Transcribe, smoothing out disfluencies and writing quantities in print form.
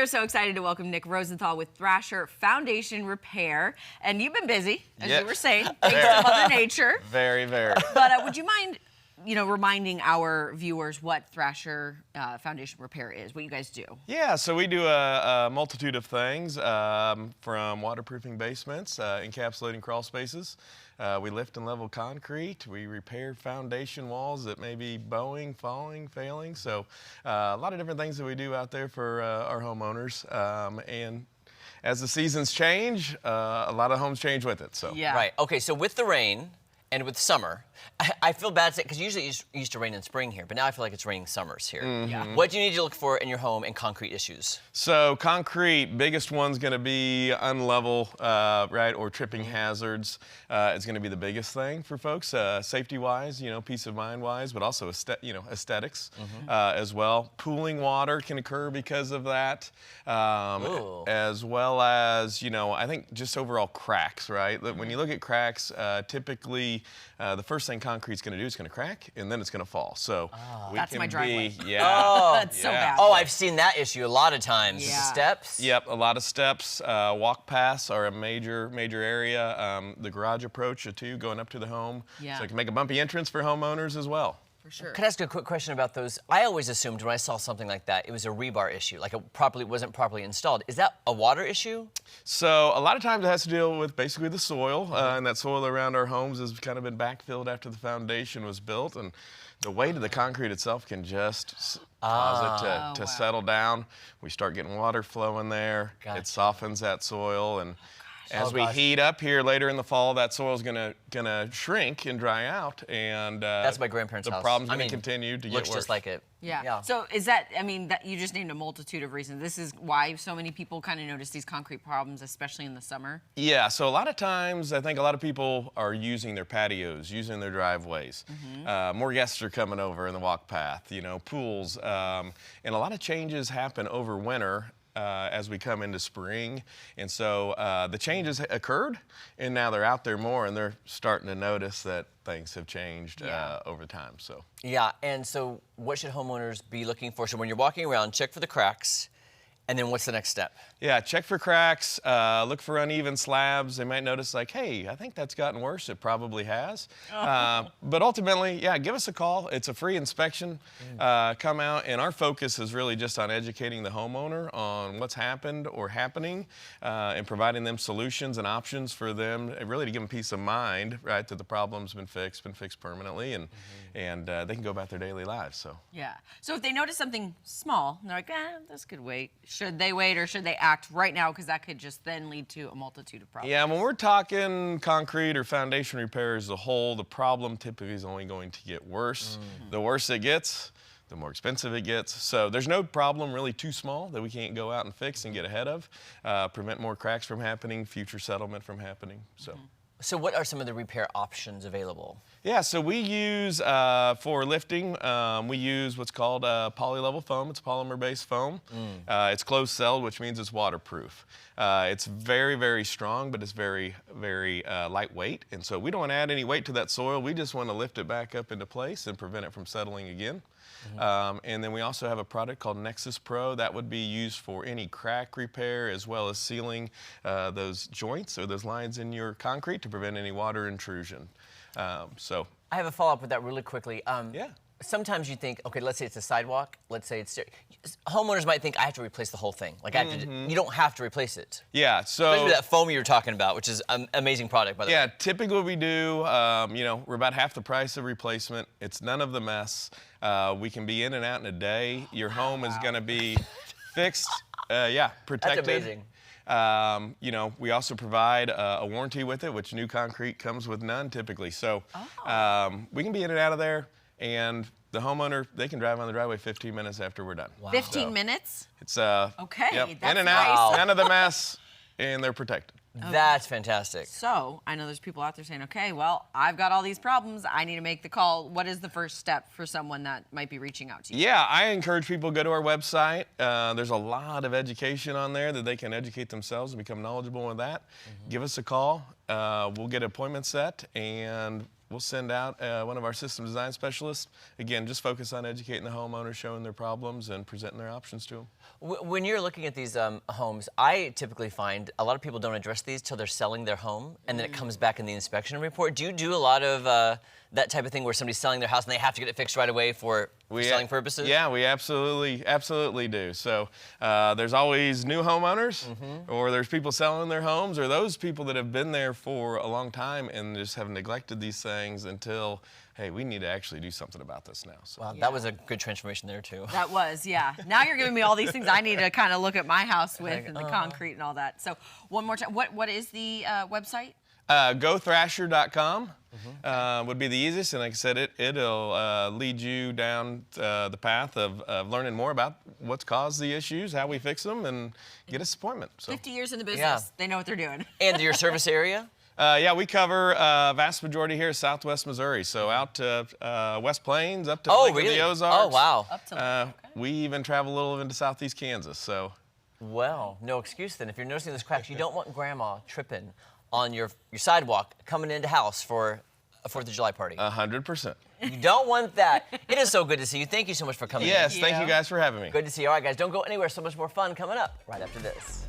are so excited to welcome Nick Rosenthal with Thrasher Foundation Repair. And you've been busy, as you were saying, thanks to Mother Nature. Very, very. But would you mind, reminding our viewers what Thrasher Foundation Repair is, what you guys do? Yeah, so we do a multitude of things, from waterproofing basements, encapsulating crawl spaces. We lift and level concrete. We repair foundation walls that may be bowing, falling, failing. So a lot of different things that we do out there for our homeowners. And as the seasons change, a lot of homes change with it. So. Yeah. Right. Okay, so with the rain and with summer, I feel bad because usually it used to rain in spring here, but now I feel like it's raining summers here. Yeah. What do you need to look for in your home and concrete issues? So concrete, biggest one's going to be unlevel, right, or tripping hazards. It's going to be the biggest thing for folks, safety-wise, peace of mind-wise, but also aesthetics as well. Pooling water can occur because of that, as well as I think just overall cracks, right? When you look at cracks, typically the first thing concrete's going to do is going to crack, and then it's going to fall. So That's my driveway. That's so bad. Oh, I've seen that issue a lot of times. Yeah. The steps. Yep, a lot of steps. Walk paths are a major area. The garage approach too, going up to the home. Yeah. So it can make a bumpy entrance for homeowners as well. For sure. Could I ask a quick question about those? I always assumed when I saw something like that, it was a rebar issue, like it wasn't properly installed. Is that a water issue? So a lot of times it has to deal with basically the soil, and that soil around our homes has kind of been backfilled after the foundation was built, and the weight of the concrete itself can just cause it to settle down. We start getting water flowing there. Gotcha. It softens that soil, and as we heat up here later in the fall, that soil's gonna shrink and dry out, and that's my grandparents' house. The problem's gonna continue to get worse. Looks just like it. Yeah. So is that, that you just named a multitude of reasons. This is why so many people kind of notice these concrete problems, especially in the summer? Yeah, so a lot of times I think a lot of people are using their patios, using their driveways. More guests are coming over in the walk path, pools. And a lot of changes happen over winter as we come into spring. And so the changes occurred, and now they're out there more, and they're starting to notice that things have changed over time. So. Yeah, and so what should homeowners be looking for? So when you're walking around, check for the cracks, and then what's the next step? Yeah, check for cracks, look for uneven slabs. They might notice like, hey, I think that's gotten worse. It probably has. But ultimately, give us a call. It's a free inspection. Come out, and our focus is really just on educating the homeowner on what's happened or happening, and providing them solutions and options for them, really to give them peace of mind, right, that the problem's been fixed permanently, and they can go about their daily lives. So. Yeah. So if they notice something small, and they're like, this could wait. Should they wait, or should they act right now? Because that could just then lead to a multitude of problems. Yeah, when we're talking concrete or foundation repair as a whole, the problem typically is only going to get worse. The worse it gets, the more expensive it gets. So there's no problem really too small that we can't go out and fix and get ahead of, prevent more cracks from happening, future settlement from happening. So what are some of the repair options available? Yeah, so we use, for lifting, we use what's called polylevel foam. It's polymer-based foam. It's closed-celled, which means it's waterproof. It's very, very strong, but it's very, very lightweight. And so we don't want to add any weight to that soil. We just want to lift it back up into place and prevent it from settling again. And then we also have a product called Nexus Pro that would be used for any crack repair, as well as sealing those joints or those lines in your concrete to prevent any water intrusion. So I have a follow-up with that really quickly. Sometimes you think, okay, let's say it's a sidewalk. Let's say it's homeowners might think I have to replace the whole thing. Like you don't have to replace it. Yeah, so especially that foam you were talking about, which is an amazing product, by the way. Yeah, typically we do. We're about half the price of replacement. It's none of the mess. We can be in and out in a day. Your home is going to be fixed. Protected. That's amazing. We also provide a warranty with it, which new concrete comes with none typically. So we can be in and out of there, and the homeowner, they can drive on the driveway 15 minutes after we're done. Wow. 15 minutes? It's okay. Yep, that's in and out, nice. none of the mess, and they're protected. Okay. That's fantastic. So I know there's people out there saying, okay, well, I've got all these problems. I need to make the call. What is the first step for someone that might be reaching out to you? Yeah, I encourage people to go to our website. There's a lot of education on there that they can educate themselves and become knowledgeable with that. Give us a call. We'll get an appointment set, and we'll send out one of our system design specialists. Again, just focus on educating the homeowner, showing their problems, and presenting their options to them. When you're looking at these homes, I typically find a lot of people don't address these till they're selling their home, and then it comes back in the inspection report. Do you do a lot of that type of thing where somebody's selling their house and they have to get it fixed right away for selling purposes? Yeah, we absolutely do. So there's always new homeowners, or there's people selling their homes, or those people that have been there for a long time and just have neglected these things until, hey, we need to actually do something about this now. So. Wow, that was a good transformation there too. That was, yeah. Now you're giving me all these things I need to kind of look at my house with and the concrete and all that. So one more time, what is the website? GoThrasher.com would be the easiest, and like I said, it'll lead you down the path of learning more about what's caused the issues, how we fix them, and get us an appointment. So. 50 years in the business, Yeah. They know what they're doing. And your service area? Yeah, we cover vast majority here, Southwest Missouri. So out to West Plains, up to Lake of the Ozarks. Oh, wow. Up to okay. We even travel a little into Southeast Kansas. So. Well, no excuse then. If you're noticing those cracks, you don't want Grandma tripping on your sidewalk coming into house for a 4th of July party. 100%. You don't want that. It is so good to see you. Thank you so much for coming in. Yes, thank you guys for having me. Good to see you. All right, guys, don't go anywhere. So much more fun coming up right after this.